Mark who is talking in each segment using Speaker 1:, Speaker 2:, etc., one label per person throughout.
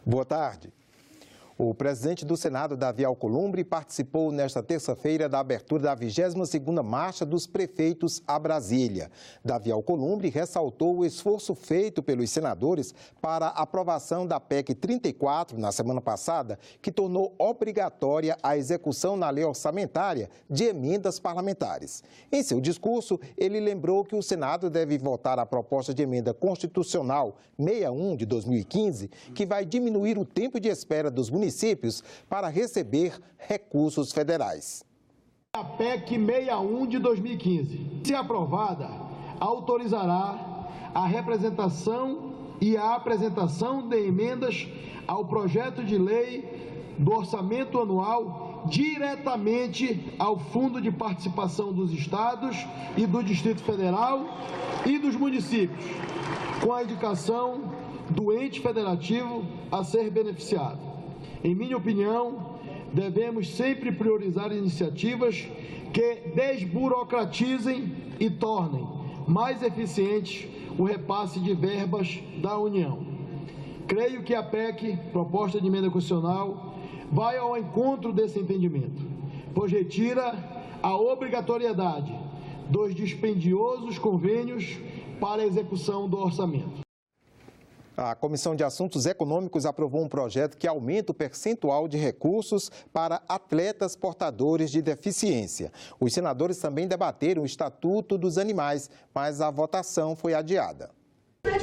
Speaker 1: Boa tarde. O presidente do Senado, Davi Alcolumbre, participou nesta terça-feira da abertura da 22ª Marcha dos Prefeitos a Brasília. Davi Alcolumbre ressaltou o esforço feito pelos senadores para a aprovação da PEC 34 na semana passada, que tornou obrigatória a execução na lei orçamentária de emendas parlamentares. Em seu discurso, ele lembrou que o Senado deve votar a proposta de emenda constitucional 61 de 2015, que vai diminuir o tempo de espera dos municípios para receber recursos federais.
Speaker 2: A PEC 61 de 2015, se aprovada, autorizará a representação e a apresentação de emendas ao projeto de lei do orçamento anual diretamente ao Fundo de Participação dos Estados e do Distrito Federal e dos municípios, com a indicação do ente federativo a ser beneficiado. Em minha opinião, devemos sempre priorizar iniciativas que desburocratizem e tornem mais eficiente o repasse de verbas da União. Creio que a PEC, proposta de emenda constitucional, vai ao encontro desse entendimento, pois retira a obrigatoriedade dos dispendiosos convênios para a execução do orçamento.
Speaker 1: A Comissão de Assuntos Econômicos aprovou um projeto que aumenta o percentual de recursos para atletas portadores de deficiência. Os senadores também debateram o Estatuto dos Animais, mas a votação foi adiada.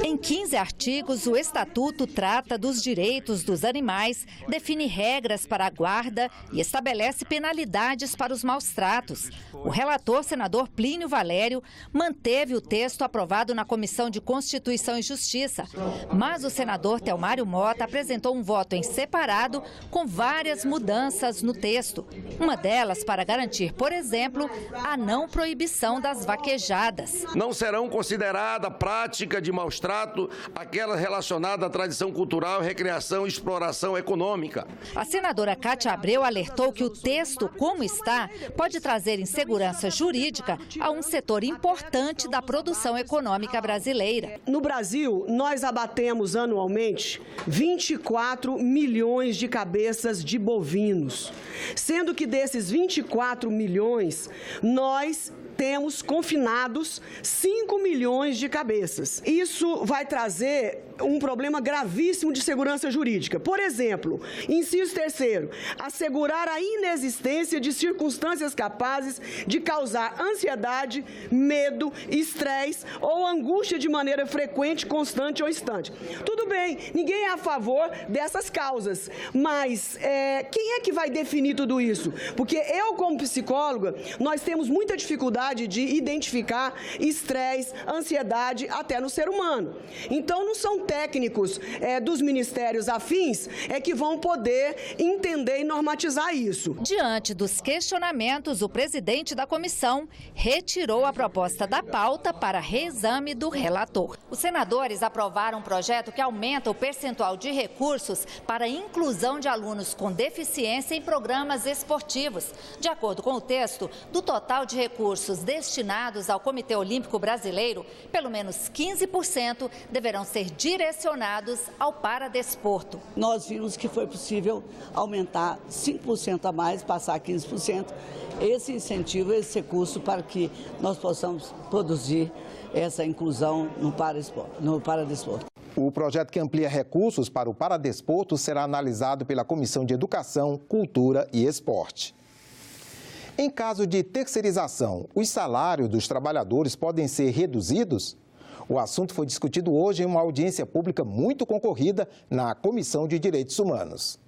Speaker 3: Em 15 artigos, o Estatuto trata dos direitos dos animais, define regras para a guarda e estabelece penalidades para os maus-tratos. O relator, senador Plínio Valério, manteve o texto aprovado na Comissão de Constituição e Justiça, mas o senador Telmário Mota apresentou um voto em separado com várias mudanças no texto. Uma delas para garantir, por exemplo, a não proibição das vaquejadas.
Speaker 4: Não serão consideradas prática de maus-tratos aquela relacionada à tradição cultural, recreação e exploração econômica.
Speaker 3: A senadora Cátia Abreu alertou que o texto, como está, pode trazer insegurança jurídica a um setor importante da produção econômica brasileira.
Speaker 5: No Brasil, nós abatemos anualmente 24 milhões de cabeças de bovinos, sendo que desses 24 milhões, nós temos confinados 5 milhões de cabeças. Isso vai trazer um problema gravíssimo de segurança jurídica. Por exemplo, inciso 3º, assegurar a inexistência de circunstâncias capazes de causar ansiedade, medo, estresse ou angústia de maneira frequente, constante ou instante. Tudo bem, ninguém é a favor dessas causas, mas quem é que vai definir tudo isso? Porque eu, como psicóloga, nós temos muita dificuldade de identificar estresse, ansiedade até no ser humano. Então, não são técnicos dos ministérios afins que vão poder entender e normatizar isso.
Speaker 3: Diante dos questionamentos, o presidente da comissão retirou a proposta da pauta para reexame do relator. Os senadores aprovaram um projeto que aumenta o percentual de recursos para a inclusão de alunos com deficiência em programas esportivos. De acordo com o texto, do total de recursos destinados ao Comitê Olímpico Brasileiro, pelo menos 15% deverão ser direcionados ao paradesporto.
Speaker 6: Nós vimos que foi possível aumentar 5% a mais, passar a 15%, esse incentivo, esse recurso para que nós possamos produzir essa inclusão no paradesporto.
Speaker 1: O projeto que amplia recursos para o paradesporto será analisado pela Comissão de Educação, Cultura e Esporte. Em caso de terceirização, os salários dos trabalhadores podem ser reduzidos? O assunto foi discutido hoje em uma audiência pública muito concorrida na Comissão de Direitos Humanos.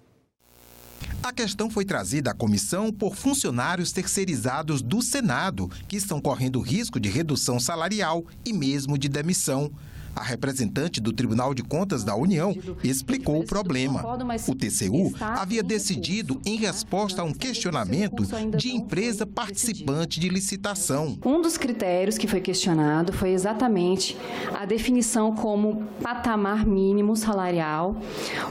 Speaker 7: A questão foi trazida à comissão por funcionários terceirizados do Senado, que estão correndo risco de redução salarial e mesmo de demissão. A representante do Tribunal de Contas da União explicou o problema. O TCU havia decidido em resposta a um questionamento de empresa participante de licitação.
Speaker 8: Um dos critérios que foi questionado foi exatamente a definição como patamar mínimo salarial,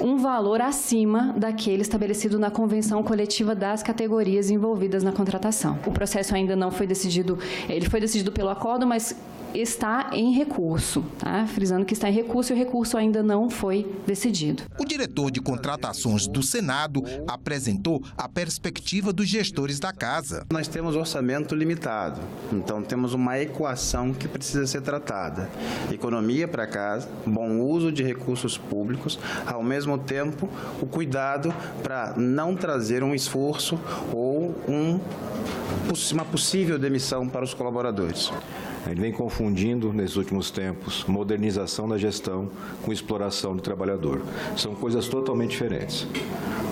Speaker 8: um valor acima daquele estabelecido na convenção coletiva das categorias envolvidas na contratação. O processo ainda não foi decidido, ele foi decidido pelo acordo, mas está em recurso, tá? Frisando que está em recurso e o recurso ainda não foi decidido.
Speaker 7: O diretor de contratações do Senado apresentou a perspectiva dos gestores da casa.
Speaker 9: Nós temos orçamento limitado, então temos uma equação que precisa ser tratada. Economia para casa, bom uso de recursos públicos, ao mesmo tempo o cuidado para não trazer um esforço ou uma possível demissão para os colaboradores.
Speaker 10: Ele vem confundindo, nesses últimos tempos, modernização da gestão com exploração do trabalhador. São coisas totalmente diferentes.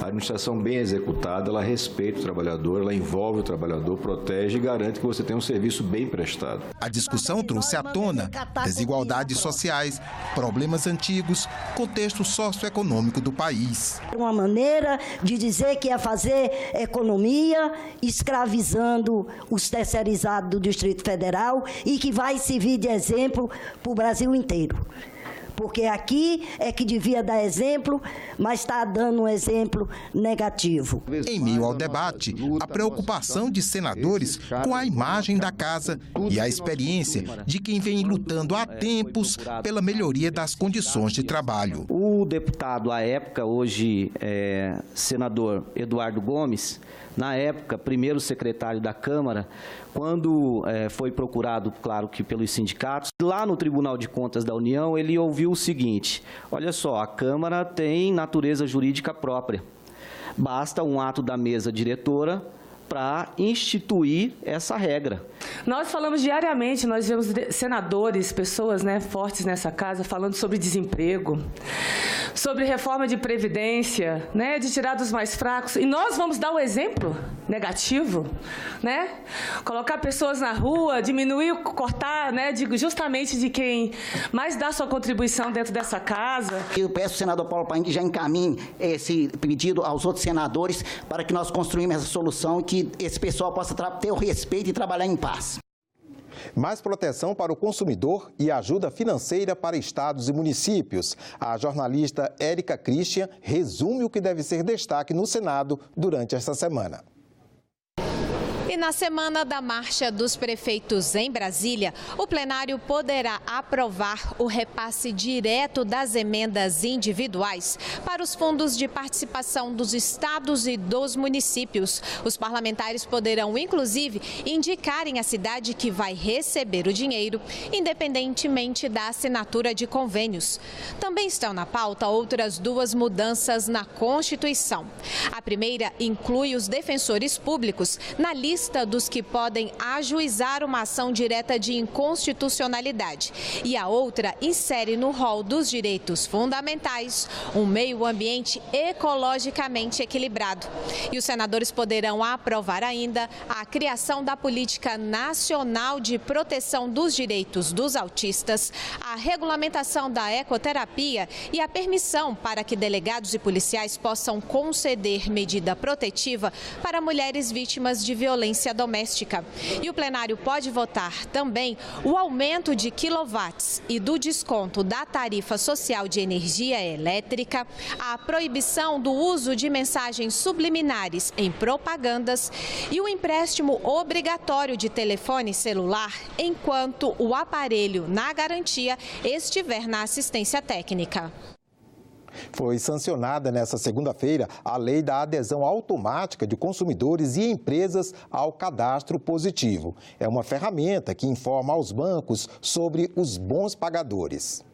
Speaker 10: A administração bem executada, ela respeita o trabalhador, ela envolve o trabalhador, protege e garante que você tenha um serviço bem prestado.
Speaker 7: A discussão trouxe à tona desigualdades sociais, problemas antigos, contexto socioeconômico do país.
Speaker 11: Uma maneira de dizer que é fazer economia escravizando os terceirizados do Distrito Federal e que vai servir de exemplo para o Brasil inteiro. Porque aqui é que devia dar exemplo, mas está dando um exemplo negativo.
Speaker 7: Em meio ao debate, a preocupação de senadores com a imagem da casa e a experiência de quem vem lutando há tempos pela melhoria das condições de trabalho.
Speaker 12: O deputado à época, hoje senador Eduardo Gomes, na época, primeiro secretário da Câmara, quando foi procurado, claro que pelos sindicatos, lá no Tribunal de Contas da União, ele ouviu o seguinte: olha só, a Câmara tem natureza jurídica própria, basta um ato da mesa diretora para instituir essa regra.
Speaker 13: Nós falamos diariamente, nós vemos senadores, pessoas fortes nessa casa, falando sobre desemprego, sobre reforma de previdência, de tirar dos mais fracos. E nós vamos dar o exemplo negativo, colocar pessoas na rua, diminuir, cortar, justamente de quem mais dá sua contribuição dentro dessa casa.
Speaker 14: Eu peço ao senador Paulo Paim que já encaminhe esse pedido aos outros senadores para que nós construímos essa solução e que esse pessoal possa ter o respeito e trabalhar em paz.
Speaker 1: Mais proteção para o consumidor e ajuda financeira para estados e municípios. A jornalista Érica Christian resume o que deve ser destaque no Senado durante esta semana.
Speaker 15: E na semana da Marcha dos Prefeitos em Brasília, o plenário poderá aprovar o repasse direto das emendas individuais para os fundos de participação dos estados e dos municípios. Os parlamentares poderão, inclusive, indicarem a cidade que vai receber o dinheiro, independentemente da assinatura de convênios. Também estão na pauta outras duas mudanças na Constituição. A primeira inclui os defensores públicos na lista dos que podem ajuizar uma ação direta de inconstitucionalidade. E a outra insere no rol dos direitos fundamentais um meio ambiente ecologicamente equilibrado. E os senadores poderão aprovar ainda a criação da Política Nacional de Proteção dos Direitos dos Autistas, a regulamentação da ecoterapia e a permissão para que delegados e policiais possam conceder medida protetiva para mulheres vítimas de violência doméstica. E o plenário pode votar também o aumento de quilowatts e do desconto da tarifa social de energia elétrica, a proibição do uso de mensagens subliminares em propagandas e o empréstimo obrigatório de telefone celular enquanto o aparelho na garantia estiver na assistência técnica.
Speaker 1: Foi sancionada nesta segunda-feira a lei da adesão automática de consumidores e empresas ao cadastro positivo. É uma ferramenta que informa aos bancos sobre os bons pagadores.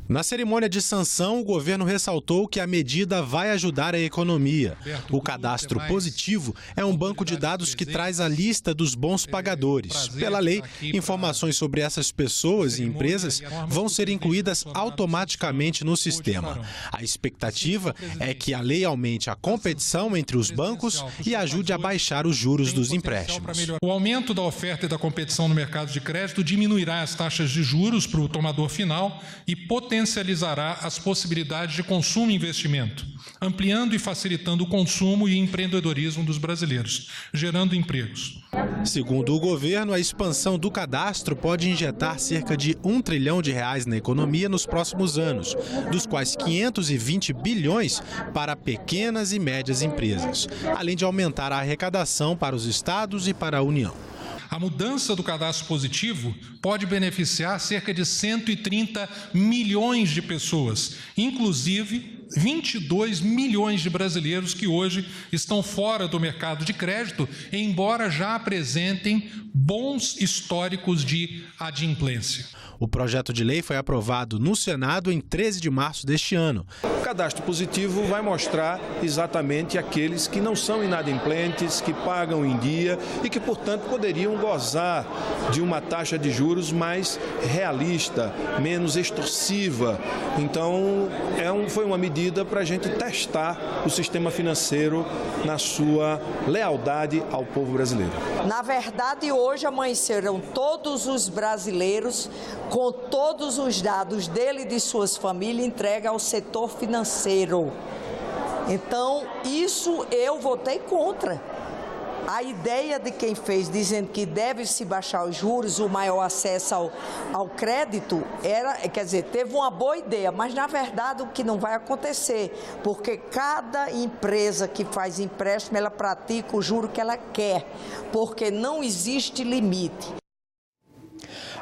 Speaker 16: Na cerimônia de sanção, o governo ressaltou que a medida vai ajudar a economia. O cadastro positivo é um banco de dados que traz a lista dos bons pagadores. Pela lei, informações sobre essas pessoas e empresas vão ser incluídas automaticamente no sistema. A expectativa é que a lei aumente a competição entre os bancos e ajude a baixar os juros dos empréstimos.
Speaker 17: O aumento da oferta e da competição no mercado de crédito diminuirá as taxas de juros para o tomador final e potencializará as possibilidades de consumo e investimento, ampliando e facilitando o consumo e empreendedorismo dos brasileiros, gerando empregos.
Speaker 16: Segundo o governo, a expansão do cadastro pode injetar cerca de R$1 trilhão na economia nos próximos anos, dos quais 520 bilhões para pequenas e médias empresas, além de aumentar a arrecadação para os estados e para a União.
Speaker 17: A mudança do cadastro positivo pode beneficiar cerca de 130 milhões de pessoas, inclusive 22 milhões de brasileiros que hoje estão fora do mercado de crédito, embora já apresentem bons históricos de adimplência.
Speaker 16: O projeto de lei foi aprovado no Senado em 13 de março deste ano.
Speaker 18: O cadastro positivo vai mostrar exatamente aqueles que não são inadimplentes, que pagam em dia e que, portanto, poderiam gozar de uma taxa de juros mais realista, menos extorsiva. Então, foi uma medida para a gente testar o sistema financeiro na sua lealdade ao povo brasileiro.
Speaker 19: Na verdade, hoje amanheceram todos os brasileiros com todos os dados dele e de suas famílias entregue ao setor financeiro. Então, isso eu votei contra. A ideia de quem fez, dizendo que deve se baixar os juros, o maior acesso ao crédito, teve uma boa ideia, mas na verdade o que não vai acontecer, porque cada empresa que faz empréstimo, ela pratica o juro que ela quer, porque não existe limite.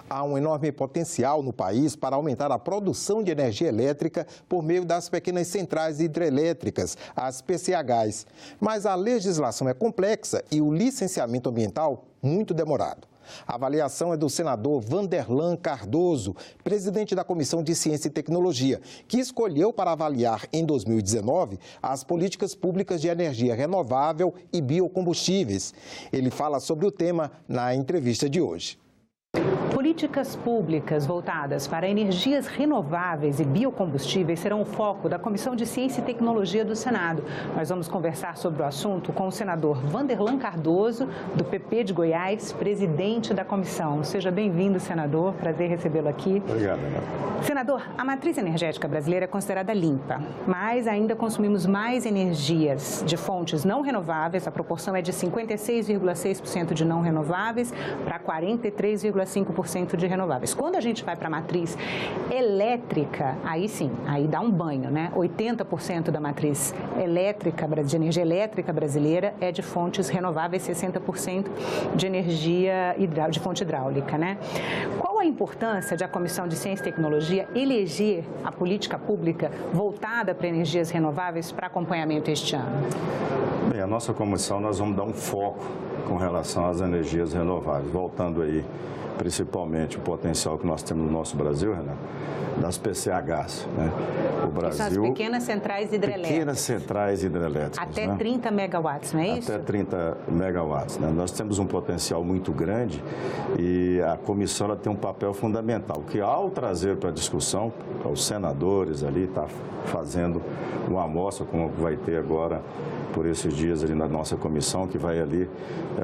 Speaker 1: Há um enorme potencial no país para aumentar a produção de energia elétrica por meio das pequenas centrais hidrelétricas, as PCHs. Mas a legislação é complexa e o licenciamento ambiental muito demorado. A avaliação é do senador Vanderlan Cardoso, presidente da Comissão de Ciência e Tecnologia, que escolheu para avaliar em 2019 as políticas públicas de energia renovável e biocombustíveis. Ele fala sobre o tema na entrevista de hoje.
Speaker 20: Políticas públicas voltadas para energias renováveis e biocombustíveis serão o foco da Comissão de Ciência e Tecnologia do Senado. Nós vamos conversar sobre o assunto com o senador Vanderlan Cardoso, do PP de Goiás, presidente da comissão. Seja bem-vindo, senador. Prazer recebê-lo aqui.
Speaker 21: Obrigado.
Speaker 20: Senador, a matriz energética brasileira é considerada limpa, mas ainda consumimos mais energias de fontes não renováveis. A proporção é de 56,6% de não renováveis para 43,5% de renováveis. Quando a gente vai para a matriz elétrica, aí sim, aí dá um banho, né? 80% da matriz elétrica, de energia elétrica brasileira é de fontes renováveis, 60% de energia de fonte hidráulica, né? Qual a importância de a Comissão de Ciência e Tecnologia eleger a política pública voltada para energias renováveis para acompanhamento este ano?
Speaker 21: Bem, a nossa comissão, nós vamos dar um foco com relação às energias renováveis, voltando aí principalmente o potencial que nós temos no nosso Brasil, Renato, das PCHs, né? O Brasil...
Speaker 20: São as pequenas centrais hidrelétricas.
Speaker 21: Pequenas centrais hidrelétricas.
Speaker 20: Até,
Speaker 21: né?
Speaker 20: 30 megawatts, não é isso?
Speaker 21: Até 30 megawatts. Né? Nós temos um potencial muito grande e a comissão ela tem um papel fundamental, que ao trazer para a discussão, os senadores ali, está fazendo uma amostra, como vai ter agora por esses dias ali na nossa comissão, que vai ali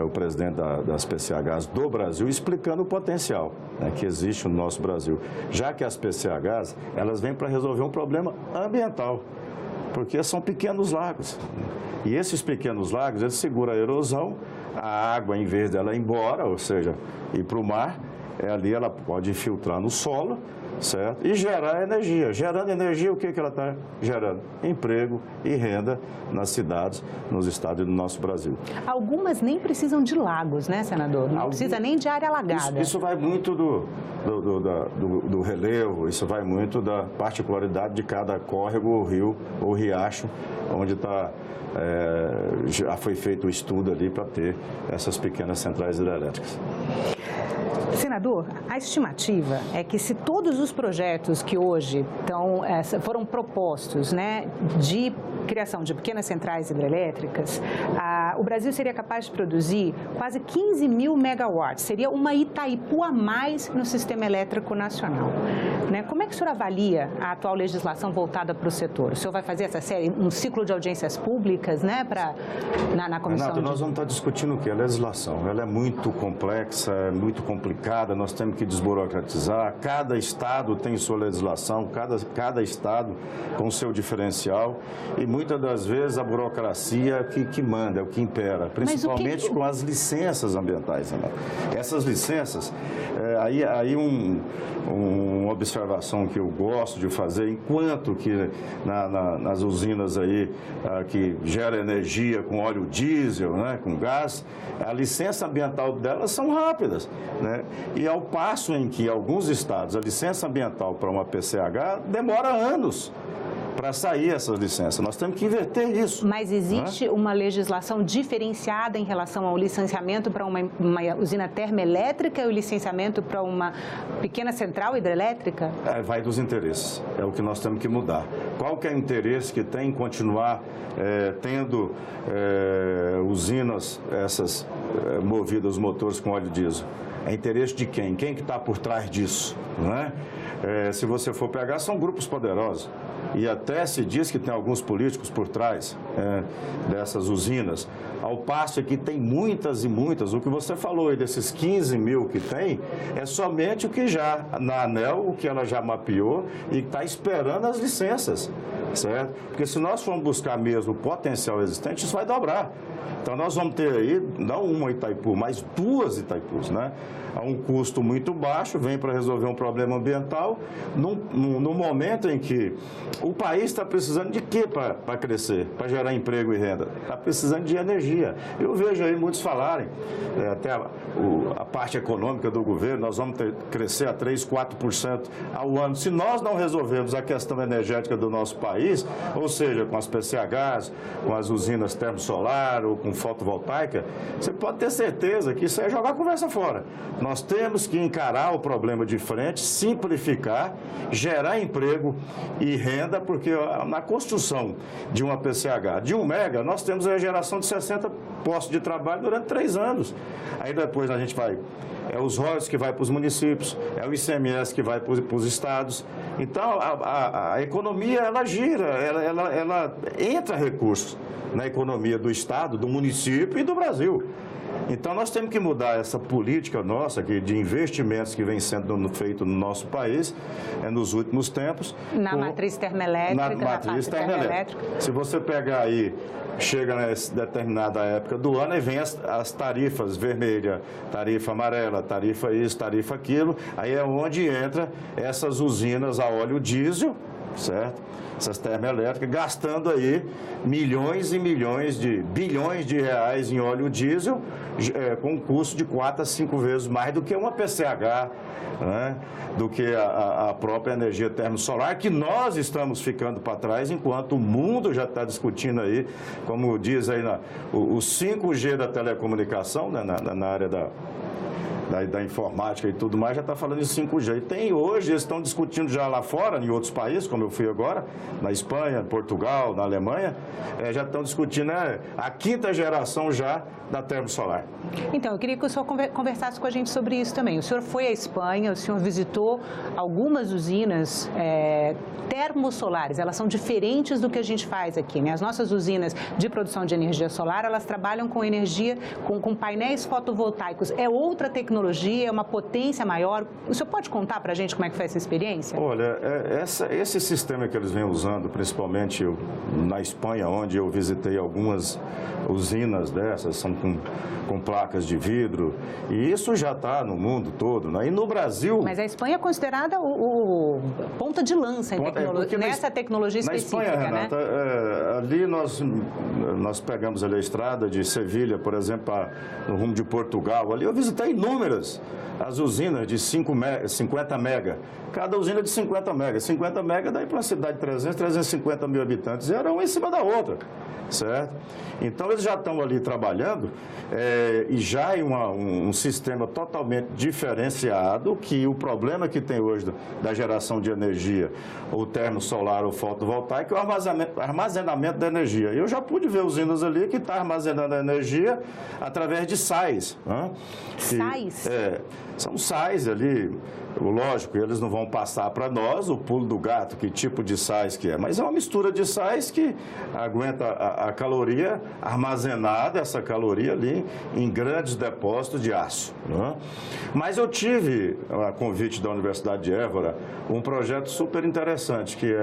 Speaker 21: o presidente das PCHs do Brasil explicando o potencial, né, que existe no nosso Brasil. Já que as PCHs, elas vêm para resolver um problema ambiental, porque são pequenos lagos. E esses pequenos lagos, eles seguram a erosão, a água, em vez dela ir embora, ou seja, ir para o mar, ali ela pode infiltrar no solo, certo? E gerar energia. Gerando energia, o que ela está gerando? Emprego e renda nas cidades, nos estados do nosso Brasil.
Speaker 20: Algumas nem precisam de lagos, né, senador? Não precisa nem de área alagada.
Speaker 21: Isso vai muito do relevo, isso vai muito da particularidade de cada córrego, rio ou riacho, onde está... já foi feito o estudo ali para ter essas pequenas centrais hidrelétricas.
Speaker 20: Senador, a estimativa é que se todos os projetos que hoje foram propostos, né, de criação de pequenas centrais hidrelétricas, o Brasil seria capaz de produzir quase 15 mil megawatts. Seria uma Itaipu a mais no sistema elétrico nacional. Né? Como é que o senhor avalia a atual legislação voltada para o setor? O senhor vai fazer essa série, um ciclo de audiências públicas, né, na comissão?
Speaker 21: Renato, nós vamos estar discutindo o quê? A legislação. Ela é muito complexa, é muito complicada, nós temos que desburocratizar. Cada estado tem sua legislação, cada estado com seu diferencial e muitas das vezes a burocracia que manda, é o que impera, principalmente com as licenças ambientais. Né? Essas licenças, uma observação que eu gosto de fazer, enquanto que nas usinas aí que gera energia com óleo diesel, né, com gás, a licença ambiental delas são rápidas. Né? E ao passo em que alguns estados, a licença ambiental para uma PCH demora anos para sair essas licenças. Nós temos que inverter isso.
Speaker 20: Mas existe uma legislação diferenciada em relação ao licenciamento para uma usina termoelétrica e o licenciamento para uma pequena central hidrelétrica?
Speaker 21: Vai dos interesses. É o que nós temos que mudar. Qual que é o interesse que tem em continuar tendo usinas essas movidas, os motores com óleo diesel? É interesse de quem? Quem que está por trás disso? Não é? Se você for pegar, são grupos poderosos. E até se diz que tem alguns políticos por trás dessas usinas. Ao passo que tem muitas e muitas, o que você falou aí, desses 15 mil que tem, é somente o que já, na ANEEL, o que ela já mapeou e está esperando as licenças, certo? Porque se nós formos buscar mesmo o potencial existente, isso vai dobrar. Então nós vamos ter aí, não uma Itaipu, mas 2 Itaipus, né? A um custo muito baixo, vem para resolver um problema ambiental, no momento em que o país está precisando de quê para crescer, para gerar emprego e renda? Está precisando de energia. Eu vejo aí muitos falarem, até a parte econômica do governo, nós vamos crescer a 3%, 4% ao ano. Se nós não resolvermos a questão energética do nosso país, ou seja, com as PCHs, com as usinas termosolar ou com fotovoltaica, você pode ter certeza que isso é jogar a conversa fora. Nós temos que encarar o problema de frente, simplificar, gerar emprego e renda, porque na construção de uma PCH de 1 mega, nós temos a geração de 60 postos de trabalho durante 3 anos. Aí depois a gente vai... É os royalties que vai para os municípios, é o ICMS que vai para os estados. Então, a economia, ela gira, ela entra recursos na economia do estado, do município e do Brasil. Então, nós temos que mudar essa política nossa de investimentos que vem sendo feito no nosso país nos últimos tempos.
Speaker 20: Na matriz termoelétrica.
Speaker 21: Na matriz termoelétrica. Se você pegar aí, chega nessa determinada época do ano e vem as tarifas vermelha, tarifa amarela, tarifa isso, tarifa aquilo. Aí é onde entra essas usinas a óleo diesel, certo? Essas termoelétricas, gastando aí milhões e milhões bilhões de reais em óleo diesel, com um custo de 4 a 5 vezes mais do que uma PCH, né? Do que a própria energia termosolar, que nós estamos ficando para trás, enquanto o mundo já está discutindo aí, como diz aí o 5G da telecomunicação, né? na área da informática e tudo mais, já está falando de 5G. E tem hoje, eles estão discutindo já lá fora, em outros países, como eu fui agora, na Espanha, Portugal, na Alemanha, já estão discutindo a 5ª geração já da termosolar.
Speaker 20: Então, eu queria que o senhor conversasse com a gente sobre isso também. O senhor foi à Espanha, o senhor visitou algumas usinas termosolares, elas são diferentes do que a gente faz aqui, né? As nossas usinas de produção de energia solar, elas trabalham com energia, com painéis fotovoltaicos. É outra tecnologia, é uma potência maior. O senhor pode contar para a gente como é que foi essa experiência?
Speaker 21: Olha, esse sistema que eles vêm usando, principalmente na Espanha, onde eu visitei algumas usinas dessas, são com placas de vidro, e isso já está no mundo todo, né? E no Brasil...
Speaker 20: Mas a Espanha é considerada o ponta de lança nessa tecnologia específica,
Speaker 21: na Espanha, Renata, né? Ali nós pegamos ali a estrada de Sevilha, por exemplo, no rumo de Portugal, ali eu visitei inúmeras as usinas de 50 mega, cada usina de 50 mega. 50 mega daí para uma cidade de 350 mil habitantes, era uma em cima da outra, certo? Então, eles já estão ali trabalhando e já em um sistema totalmente diferenciado, que o problema que tem hoje da geração de energia, ou termosolar ou fotovoltaico, é o armazenamento da energia. Eu já pude ver usinas ali que estão armazenando a energia através de sais. Né?
Speaker 20: Sais?
Speaker 21: São sais ali, Lógico, eles não vão passar para nós o pulo do gato, que tipo de sais que é, mas é uma mistura de sais que aguenta a caloria armazenada, essa caloria ali, em grandes depósitos de aço. Né? Mas eu tive, a convite da Universidade de Évora, um projeto super interessante, que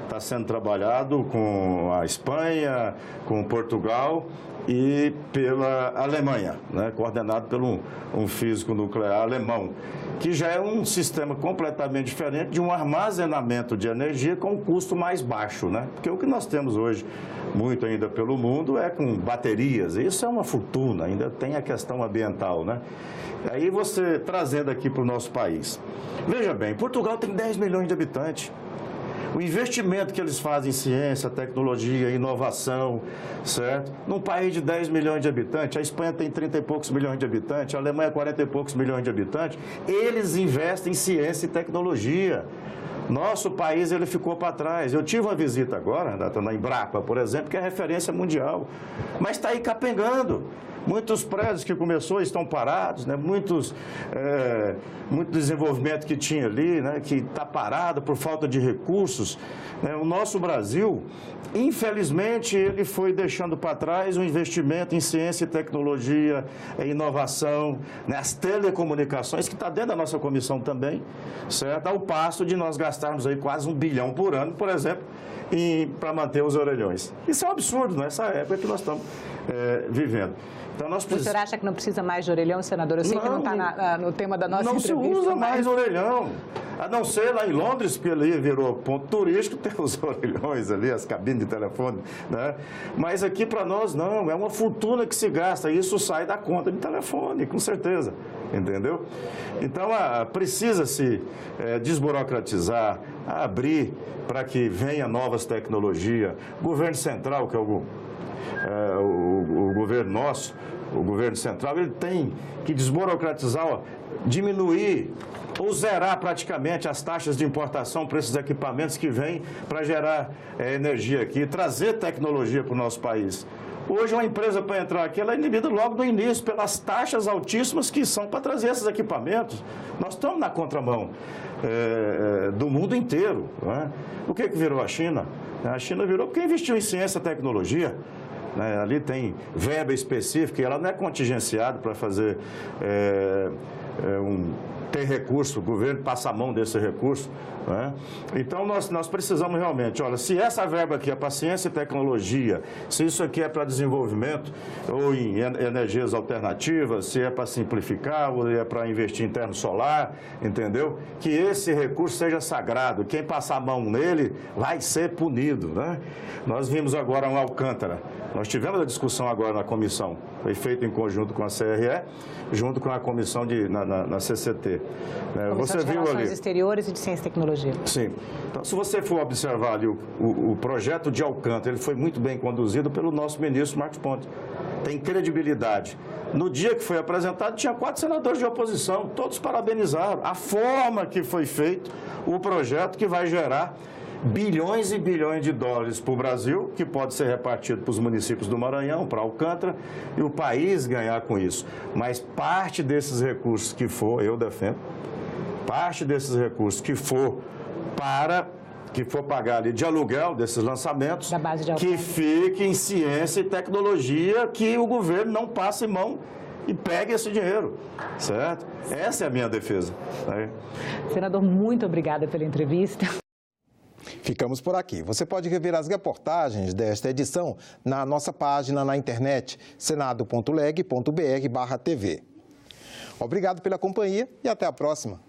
Speaker 21: está sendo trabalhado com a Espanha, com Portugal e pela Alemanha, né? Coordenado por um físico nuclear alemão, que já é um sistema completamente diferente de um armazenamento de energia com um custo mais baixo, né? Porque o que nós temos hoje, muito ainda pelo mundo, é com baterias. Isso é uma fortuna, ainda tem a questão ambiental, né? Aí você, trazendo aqui para o nosso país. Veja bem, Portugal tem 10 milhões de habitantes. O investimento que eles fazem em ciência, tecnologia, inovação, certo? Num país de 10 milhões de habitantes, a Espanha tem 30 e poucos milhões de habitantes, a Alemanha 40 e poucos milhões de habitantes, eles investem em ciência e tecnologia. Nosso país, ele ficou para trás. Eu tive uma visita agora, na Embrapa, por exemplo, que é referência mundial, mas está aí capengando. Muitos prédios que começou estão parados, né? Muito desenvolvimento que tinha ali, né? Que está parado por falta de recursos. Né? O nosso Brasil, infelizmente, ele foi deixando para trás o investimento em ciência e tecnologia, em inovação, né? As telecomunicações, que está dentro da nossa comissão também, certo? Ao passo de nós gastarmos aí quase 1 bilhão por ano, por exemplo, para manter os orelhões. Isso é um absurdo, nessa época que nós estamos vivendo. Então,
Speaker 20: O senhor acha que não precisa mais de orelhão, senador? Eu sei que não está no tema da nossa entrevista.
Speaker 21: Não se usa mais orelhão. A não ser lá em Londres, que ali virou ponto turístico, tem os orelhões ali, as cabines de telefone, né? Mas aqui para nós não, é uma fortuna que se gasta, e isso sai da conta de telefone, com certeza, entendeu? Então, precisa-se desburocratizar, abrir para que venha novas tecnologias. O governo central, que é o governo nosso, o governo central, ele tem que desburocratizar, diminuir ou zerar praticamente as taxas de importação para esses equipamentos que vêm para gerar energia aqui, trazer tecnologia para o nosso país. Hoje, uma empresa para entrar aqui, ela é inibida logo do início pelas taxas altíssimas que são para trazer esses equipamentos. Nós estamos na contramão do mundo inteiro. Né? O que virou a China? A China virou porque investiu em ciência e tecnologia. Né? Ali tem verba específica e ela não é contingenciada para fazer ter recurso, o governo passa a mão desse recurso. Né? Então, nós precisamos realmente, olha, se essa verba aqui é para ciência e tecnologia, se isso aqui é para desenvolvimento ou em energias alternativas, se é para simplificar ou é para investir em termo solar, entendeu? Que esse recurso seja sagrado, quem passar a mão nele vai ser punido. Né? Nós vimos agora um Alcântara, nós tivemos a discussão agora na comissão, foi feito em conjunto com a CRE, junto com a comissão na CCT.
Speaker 20: Comissão de Relações Exteriores e de Ciência e Tecnologia.
Speaker 21: Sim. Então, se você for observar ali o projeto de Alcântara, ele foi muito bem conduzido pelo nosso ministro Marcos Pontes. Tem credibilidade. No dia que foi apresentado, tinha 4 senadores de oposição, todos parabenizaram a forma que foi feito o projeto, que vai gerar bilhões e bilhões de dólares para o Brasil, que pode ser repartido para os municípios do Maranhão, para Alcântara, e o país ganhar com isso. Mas parte desses recursos que for, eu defendo, parte desses recursos que for pagar ali de aluguel desses lançamentos, que fique em ciência e tecnologia, que o governo não passe mão e pegue esse dinheiro, certo? Essa é a minha defesa. Né?
Speaker 20: Senador, muito obrigada pela entrevista.
Speaker 1: Ficamos por aqui. Você pode rever as reportagens desta edição na nossa página na internet, senado.leg.br/TV. Obrigado pela companhia e até a próxima.